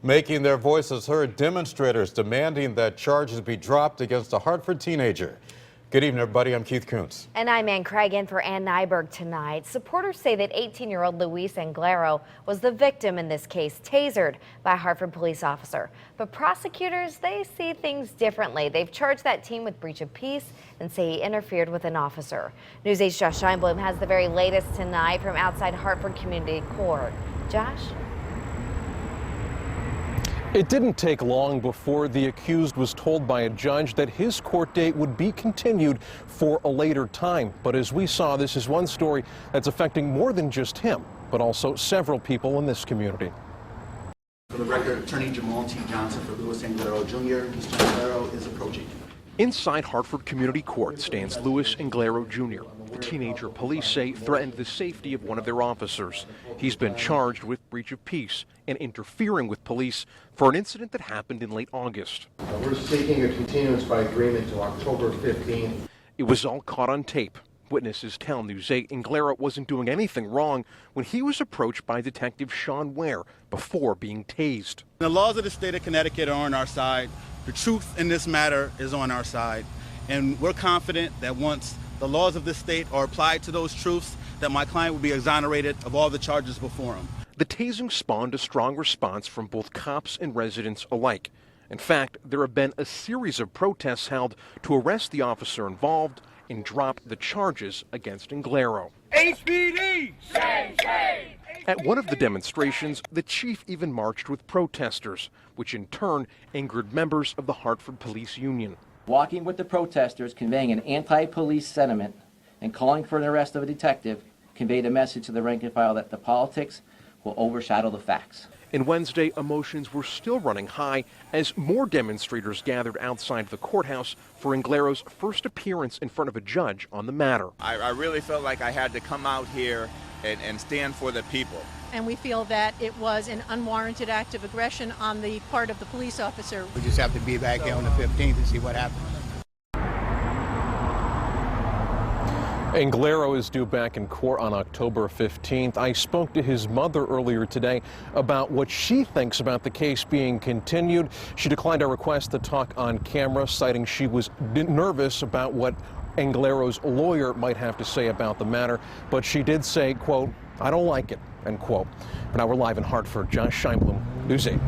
making their voices heard. Demonstrators demanding that charges be dropped against a Hartford teenager. Good evening, everybody. I'm Keith Kuntz. And I'm Ann Craig in for Ann Nyberg tonight. Supporters say that 18-year-old Luis Anglero was the victim in this case, tasered by a Hartford police officer. But prosecutors, they see things differently. They've charged that teen with breach of peace and say he interfered with an officer. News 8's Josh Scheinblum has the very latest tonight from outside Hartford Community Court. Josh? It didn't take long before the accused was told by a judge that his court date would be continued for a later time. But as we saw, this is one story that's affecting more than just him, but also several people in this community. For the record, Attorney Jamal T. Johnson for Luis Anglero Jr. Mr. Anglero is approaching. Inside Hartford Community Court stands Luis Anglero Jr. The teenager, police say, threatened the safety of one of their officers. He's been charged with breach of peace and interfering with police for an incident that happened in late August. We're seeking a continuance by agreement to October 15th. It was all caught on tape. Witnesses tell News 8 Anglero wasn't doing anything wrong when he was approached by Detective Sean Ware before being tased. The laws of the state of Connecticut are on our side. The truth in this matter is on our side. And we're confident that once the laws of this state are applied to those truths, that my client will be exonerated of all the charges before him. The tasing spawned a strong response from both cops and residents alike. In fact, there have been a series of protests held to arrest the officer involved and drop the charges against Anglero. HPD! Shame, shame! At one of the demonstrations, the chief even marched with protesters, which in turn angered members of the Hartford Police Union. Walking with the protesters, conveying an anti-police sentiment, and calling for an arrest of a detective conveyed a message to the rank and file that the politics will overshadow the facts. And Wednesday, emotions were still running high as more demonstrators gathered outside the courthouse for Anglero's first appearance in front of a judge on the matter. I really felt like I had to come out here and stand for the people. And we feel that it was an unwarranted act of aggression on the part of the police officer. We just have to be back here on the 15th and see what happens. Anglero is due back in court on October 15th. I spoke to his mother earlier today about what she thinks about the case being continued. She declined our request to talk on camera, citing she was nervous about what Anglero's lawyer might have to say about the matter. But she did say, quote, "I don't like it," end quote. But now we're live in Hartford. Josh Scheinblum, News 8.